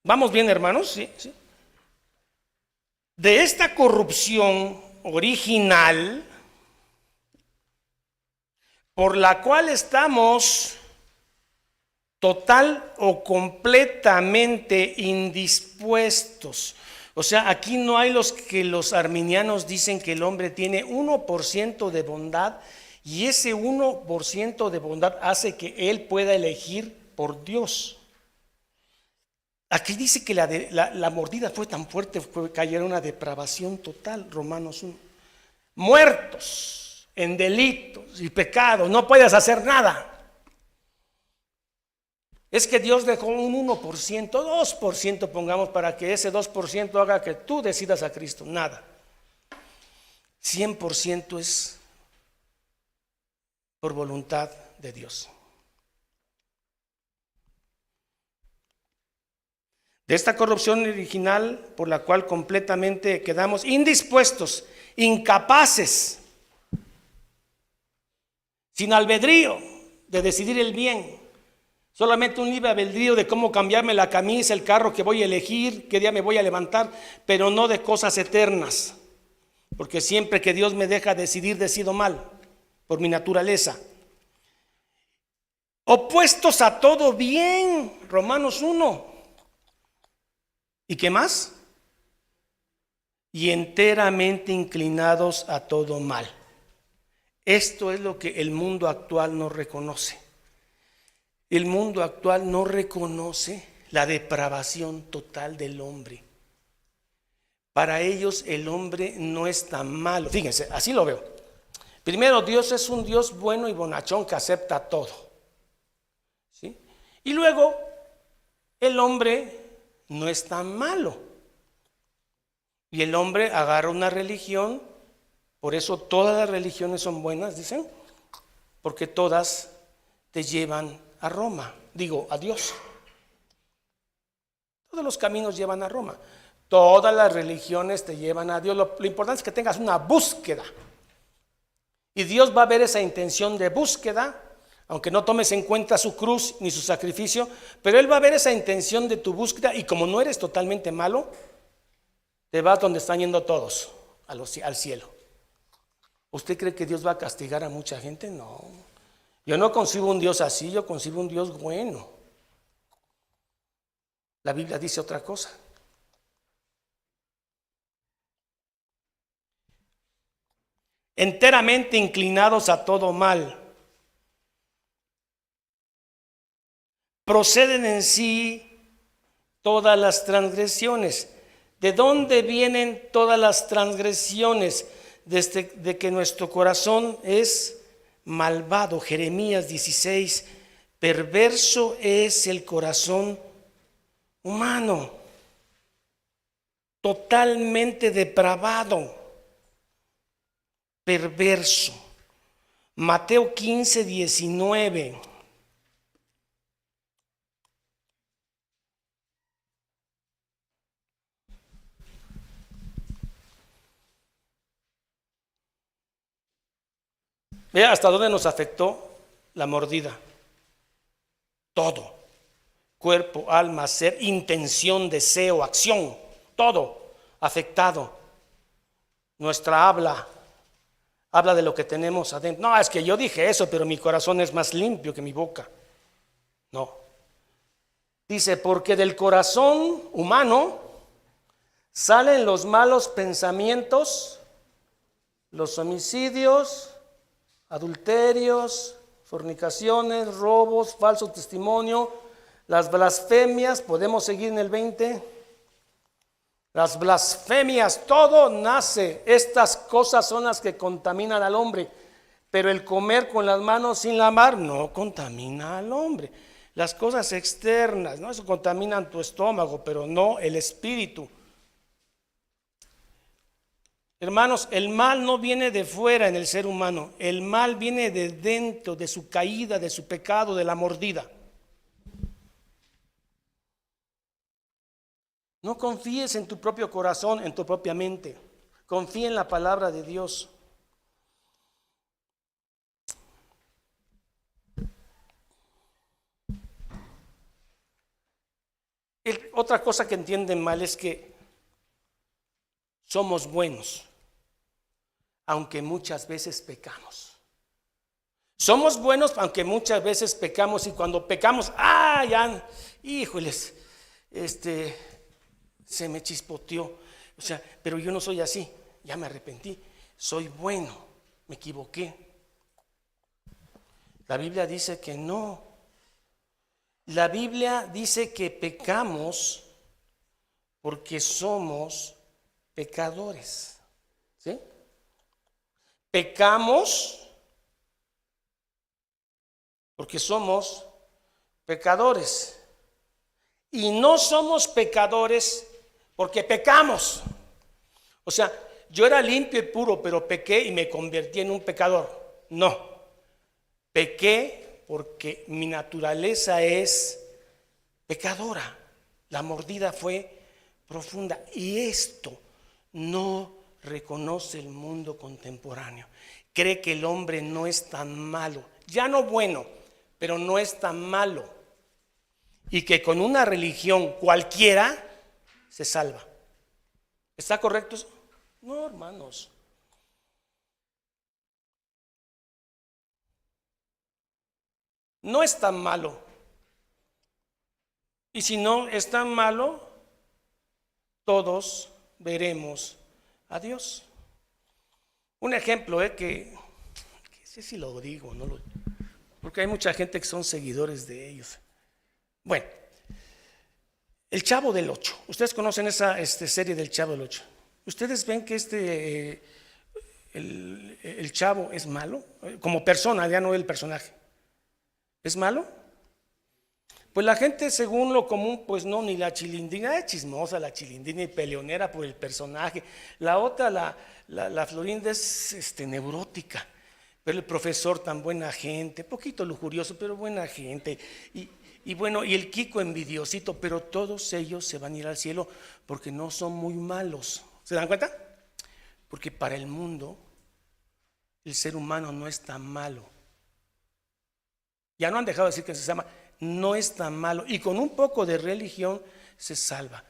¿Vamos bien, hermanos? Sí, sí. De esta corrupción original por la cual estamos total o completamente indispuestos. O sea, aquí no hay los arminianos dicen que el hombre tiene 1% de bondad, y ese 1% de bondad hace que él pueda elegir por Dios. Aquí dice que la mordida fue tan fuerte que cayera una depravación total, Romanos 1. Muertos en delitos y pecados, no puedes hacer nada. Es que Dios dejó un 1%, 2% pongamos, para que ese 2% haga que tú decidas a Cristo. Nada. 100% es por voluntad de Dios. de esta corrupción original por la cual completamente quedamos indispuestos, incapaces, sin albedrío de decidir el bien. Solamente un libre albedrío de cómo cambiarme la camisa, el carro que voy a elegir, qué día me voy a levantar, pero no de cosas eternas. Porque siempre que Dios me deja decidir, decido mal, por mi naturaleza. Opuestos a todo bien, Romanos 1. ¿Y qué más? Y enteramente inclinados a todo mal. Esto es lo que el mundo actual no reconoce. El mundo actual no reconoce la depravación total del hombre. Para ellos el hombre no es tan malo. Fíjense, así lo veo. Primero, Dios es un Dios bueno y bonachón que acepta todo. ¿Sí? Y luego, el hombre no es tan malo. Y el hombre agarra una religión, por eso todas las religiones son buenas, dicen, porque todas te llevan a Roma, a Dios. Todos los caminos llevan a Roma. Todas las religiones te llevan a Dios. Lo importante es que tengas una búsqueda. Y Dios va a ver esa intención de búsqueda, aunque no tomes en cuenta su cruz ni su sacrificio, pero Él va a ver esa intención de tu búsqueda y como no eres totalmente malo, te vas donde están yendo todos, al cielo. ¿Usted cree que Dios va a castigar a mucha gente? No. Yo no concibo un Dios así, yo concibo un Dios bueno. La Biblia dice otra cosa. Enteramente inclinados a todo mal. Proceden en sí todas las transgresiones. ¿De dónde vienen todas las transgresiones? Desde que nuestro corazón es malvado. Jeremías 16, perverso es el corazón humano, totalmente depravado, perverso. Mateo 15, 19. Vea hasta dónde nos afectó la mordida. Todo. Cuerpo, alma, ser, intención, deseo, acción. Todo afectado. Nuestra habla de lo que tenemos adentro. No, es que yo dije eso, pero mi corazón es más limpio que mi boca. No. Dice, porque del corazón humano salen los malos pensamientos, los homicidios, adulterios, fornicaciones, robos, falso testimonio, las blasfemias. Podemos seguir en el 20. Las blasfemias, todo nace. Estas cosas son las que contaminan al hombre. Pero el comer con las manos sin lavar no contamina al hombre. Las cosas externas, ¿no? Eso contaminan tu estómago, pero no el espíritu. Hermanos, el mal no viene de fuera en el ser humano. El mal viene de dentro, de su caída, de su pecado, de la mordida. No confíes en tu propio corazón, en tu propia mente. Confía en la palabra de Dios. Otra cosa que entienden mal es que somos buenos, aunque muchas veces pecamos. Somos buenos, aunque muchas veces pecamos, y cuando pecamos, ya, híjoles, se me chispoteó. O sea, pero yo no soy así, ya me arrepentí, soy bueno, me equivoqué. La Biblia dice que no. La Biblia dice que pecamos porque somos pecadores. ¿Sí? Pecamos porque somos pecadores. Y no somos pecadores porque pecamos. O sea, yo era limpio y puro, pero pequé y me convertí en un pecador. No, pequé porque mi naturaleza es pecadora. La mordida fue profunda. Y esto no reconoce el mundo contemporáneo. Cree que el hombre no es tan malo, ya no bueno, pero no es tan malo. Y que con una religión cualquiera se salva. ¿Está correcto eso? No, hermanos. No es tan malo. Y si no es tan malo, todos veremos a Dios. Un ejemplo, que sé si lo digo, no lo, porque hay mucha gente que son seguidores de ellos. Bueno, el Chavo del Ocho. Ustedes conocen esa serie del Chavo del Ocho. Ustedes ven que el Chavo es malo como persona, ya no el personaje. ¿Es malo? Pues la gente, según lo común, pues no, ni la Chilindrina es chismosa, la Chilindrina y peleonera por el personaje. La otra, la Florinda es neurótica, pero el profesor tan buena gente, poquito lujurioso, pero buena gente. Y bueno, y el Kiko envidiosito, pero todos ellos se van a ir al cielo porque no son muy malos. ¿Se dan cuenta? Porque para el mundo, el ser humano no es tan malo. Ya no han dejado de decir que se llama, no es tan malo. Y con un poco de religión se salva.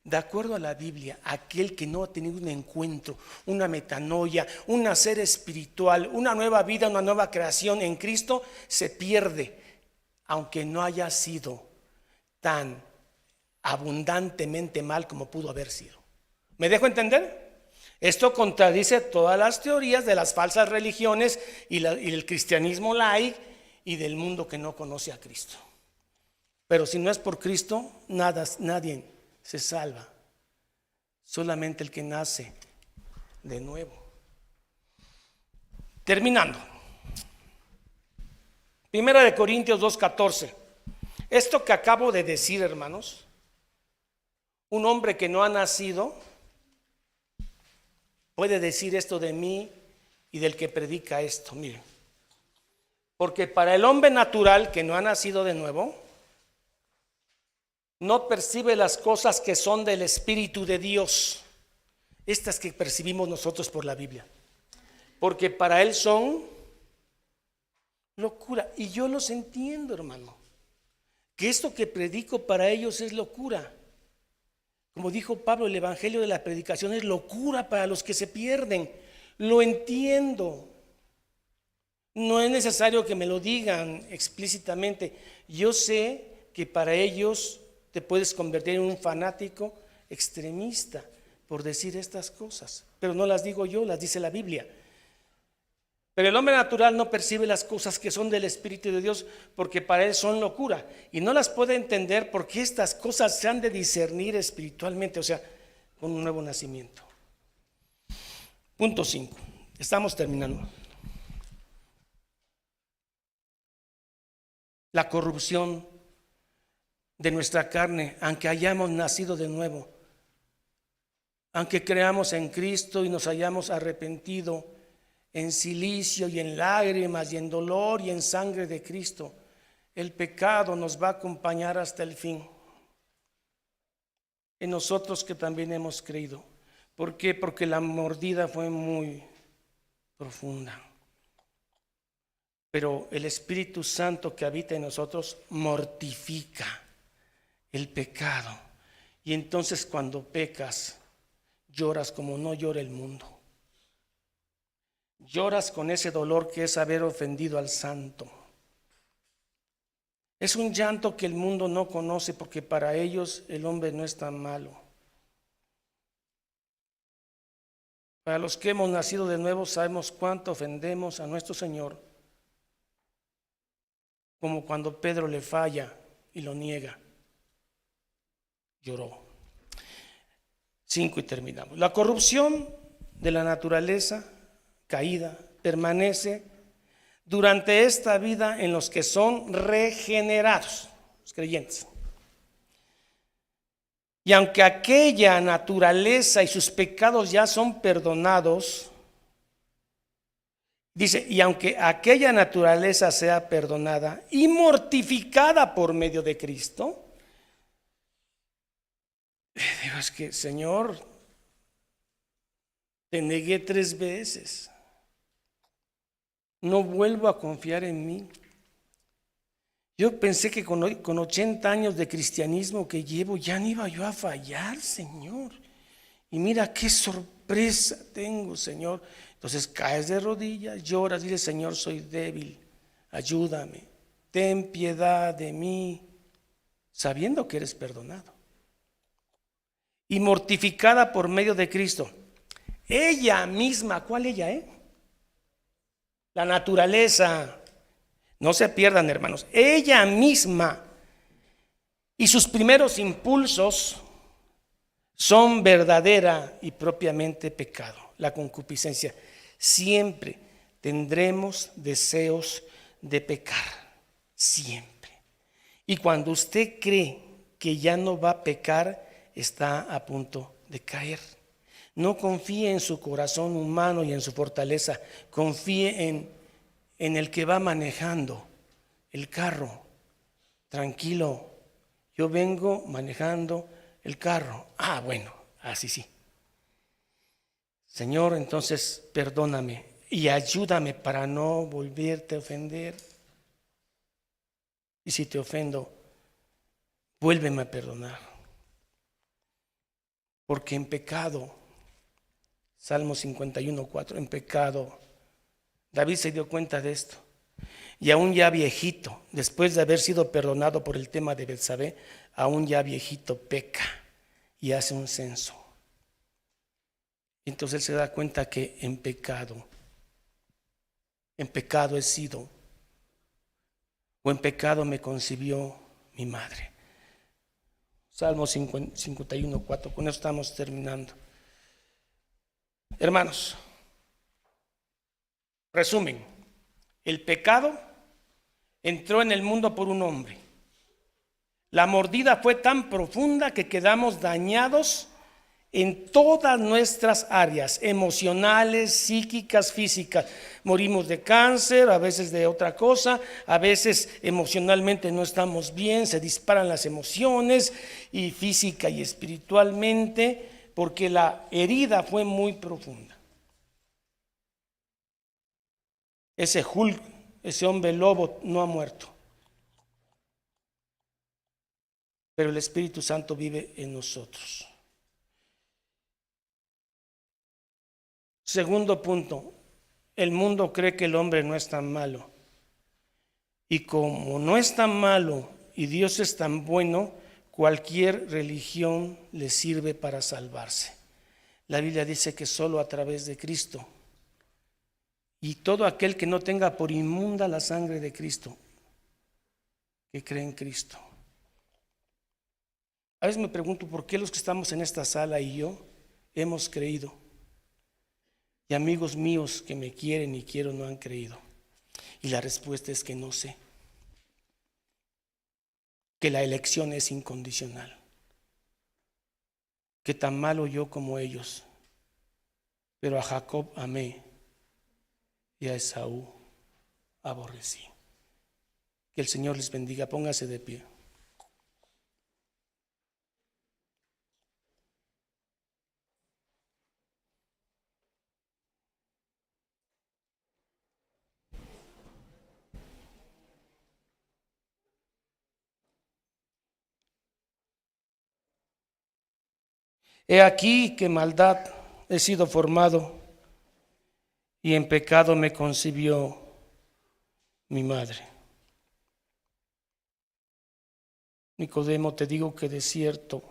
De acuerdo a la Biblia, aquel que no ha tenido un encuentro, una metanoia, un nacer espiritual, una nueva vida, una nueva creación en Cristo, se pierde, aunque no haya sido tan abundantemente mal como pudo haber sido. ¿Me dejo entender? Esto contradice todas las teorías de las falsas religiones y el cristianismo light y del mundo que no conoce a Cristo. Pero si no es por Cristo, nadie se salva. Solamente el que nace de nuevo. Terminando. 1 Corintios 2:14. Esto que acabo de decir, hermanos, un hombre que no ha nacido puede decir esto de mí y del que predica esto. Miren, porque para el hombre natural que no ha nacido de nuevo, no percibe las cosas que son del Espíritu de Dios, estas que percibimos nosotros por la Biblia, porque para él son locura. Y yo los entiendo, hermano, que esto que predico para ellos es locura. Como dijo Pablo, el evangelio de la predicación es locura para los que se pierden. Lo entiendo. No es necesario que me lo digan explícitamente. Yo sé que para ellos te puedes convertir en un fanático extremista por decir estas cosas. Pero no las digo yo, las dice la Biblia. Pero el hombre natural no percibe las cosas que son del Espíritu de Dios porque para él son locura. Y no las puede entender porque estas cosas se han de discernir espiritualmente, o sea, con un nuevo nacimiento. Punto 5. Estamos terminando. La corrupción de nuestra carne, aunque hayamos nacido de nuevo, aunque creamos en Cristo y nos hayamos arrepentido en silicio y en lágrimas y en dolor y en sangre de Cristo, el pecado nos va a acompañar hasta el fin. En nosotros que también hemos creído. ¿Por qué? Porque la mordida fue muy profunda. Pero el Espíritu Santo que habita en nosotros mortifica el pecado. Y entonces cuando pecas, lloras como no llora el mundo. Lloras con ese dolor que es haber ofendido al Santo. Es un llanto que el mundo no conoce porque para ellos el hombre no es tan malo. Para los que hemos nacido de nuevo sabemos cuánto ofendemos a nuestro Señor, como cuando Pedro le falla y lo niega. Lloró. 5 y terminamos. La corrupción de la naturaleza caída permanece durante esta vida en los que son regenerados, los creyentes. Y aunque aquella naturaleza y sus pecados ya son perdonados, dice, y aunque aquella naturaleza sea perdonada y mortificada por medio de Cristo, Digo, es que, Señor, te negué 3 veces. No vuelvo a confiar en mí. Yo pensé que con 80 años de cristianismo que llevo ya no iba yo a fallar, Señor. Y mira qué sorpresa tengo, Señor. Entonces caes de rodillas, lloras, dices, Señor, soy débil, ayúdame, ten piedad de mí, sabiendo que eres perdonado. Y mortificada por medio de Cristo. Ella misma, ¿cuál ella, La naturaleza. No se pierdan, hermanos. Ella misma y sus primeros impulsos son verdadera y propiamente pecado, la concupiscencia. Siempre tendremos deseos de pecar, siempre. Y cuando usted cree que ya no va a pecar, está a punto de caer. No confíe en su corazón humano y en su fortaleza, confíe en el que va manejando el carro. Tranquilo, yo vengo manejando el carro. Bueno, así sí. Señor, entonces perdóname y ayúdame para no volverte a ofender. Y si te ofendo, vuélveme a perdonar. Porque en pecado, Salmo 51:4, en pecado, David se dio cuenta de esto. Y aún ya viejito, después de haber sido perdonado por el tema de Betsabé, aún ya viejito peca y hace un censo. Entonces él se da cuenta que en pecado he sido, o en pecado me concibió mi madre. Salmo 51:4, con eso estamos terminando. Hermanos, resumen, el pecado entró en el mundo por un hombre. La mordida fue tan profunda que quedamos dañados en todas nuestras áreas, emocionales, psíquicas, físicas. Morimos de cáncer, a veces de otra cosa, a veces emocionalmente no estamos bien, se disparan las emociones, y física y espiritualmente, porque la herida fue muy profunda. Ese Hulk, ese hombre lobo no ha muerto, pero el Espíritu Santo vive en nosotros. Segundo punto, el mundo cree que el hombre no es tan malo. Y como no es tan malo y Dios es tan bueno, cualquier religión le sirve para salvarse. La Biblia dice que solo a través de Cristo. Y todo aquel que no tenga por inmunda la sangre de Cristo, que cree en Cristo. A veces me pregunto por qué los que estamos en esta sala y yo hemos creído. Y amigos míos que me quieren y quiero no han creído. Y la respuesta es que no sé. Que la elección es incondicional. Que tan malo yo como ellos. Pero a Jacob amé y a Esaú aborrecí. Que el Señor les bendiga. Póngase de pie. He aquí que maldad he sido formado y en pecado me concibió mi madre. Nicodemo, te digo que de cierto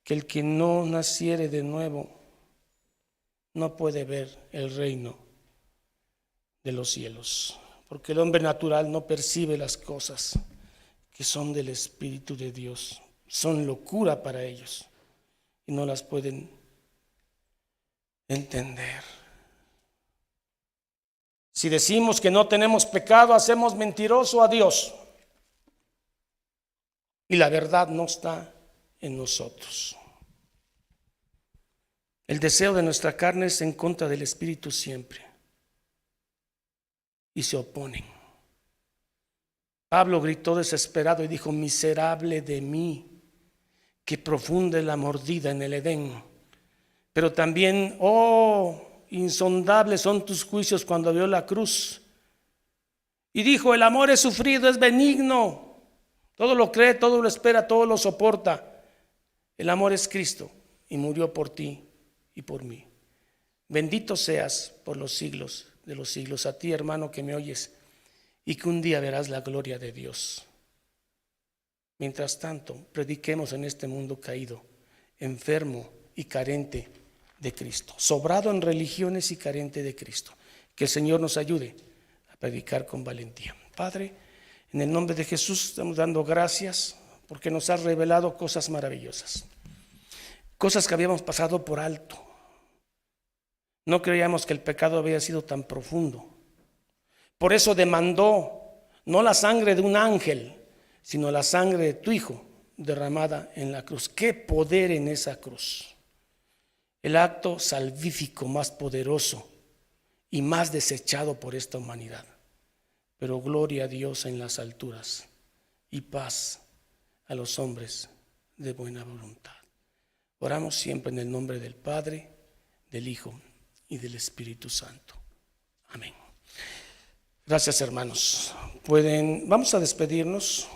que el que no naciere de nuevo no puede ver el reino de los cielos, porque el hombre natural no percibe las cosas que son del Espíritu de Dios, son locura para ellos y no las pueden entender. Si decimos que no tenemos pecado, hacemos mentiroso a Dios y la verdad no está en nosotros. El deseo de nuestra carne es en contra del Espíritu siempre y se oponen. Pablo gritó desesperado y dijo: miserable de mí, qué profunda es la mordida en el Edén. Pero también, insondables son tus juicios cuando vio la cruz. Y dijo, el amor es sufrido, es benigno. Todo lo cree, todo lo espera, todo lo soporta. El amor es Cristo y murió por ti y por mí. Bendito seas por los siglos de los siglos. A ti, hermano, que me oyes, y que un día verás la gloria de Dios. Mientras tanto, prediquemos en este mundo caído, enfermo y carente de Cristo, sobrado en religiones y carente de Cristo. Que el Señor nos ayude a predicar con valentía. Padre, en el nombre de Jesús estamos dando gracias porque nos has revelado cosas maravillosas, cosas que habíamos pasado por alto. No creíamos que el pecado había sido tan profundo. Por eso demandó no la sangre de un ángel, sino la sangre de tu Hijo derramada en la cruz. ¡Qué poder en esa cruz! El acto salvífico más poderoso y más desechado por esta humanidad. Pero gloria a Dios en las alturas y paz a los hombres de buena voluntad. Oramos siempre en el nombre del Padre, del Hijo y del Espíritu Santo. Amén. Gracias, hermanos. Vamos a despedirnos.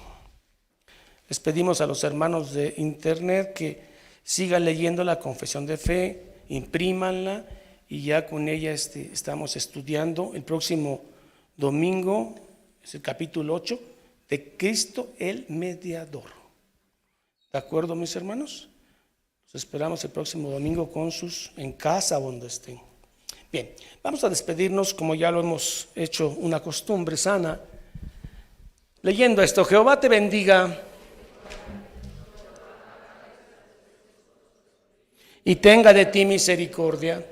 Les pedimos a los hermanos de internet que sigan leyendo la confesión de fe, imprímanla y ya con ella estamos estudiando el próximo domingo, es el capítulo 8 de Cristo el Mediador. ¿De acuerdo, mis hermanos? Los esperamos el próximo domingo en casa o donde estén. Bien, vamos a despedirnos como ya lo hemos hecho una costumbre sana, leyendo esto. Jehová te bendiga y tenga de ti misericordia.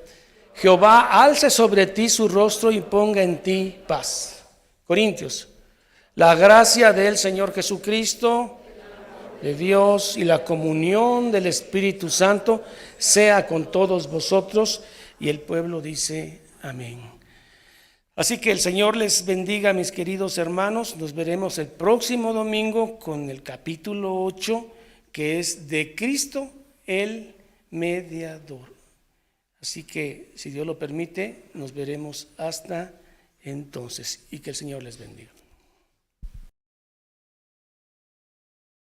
Jehová alce sobre ti su rostro y ponga en ti paz. Corintios, la gracia del Señor Jesucristo, de Dios y la comunión del Espíritu Santo sea con todos vosotros. Y el pueblo dice amén. Así que el Señor les bendiga, mis queridos hermanos. Nos veremos el próximo domingo con el capítulo 8, que es de Cristo el Mediador. Así que, si Dios lo permite, nos veremos hasta entonces y que el Señor les bendiga.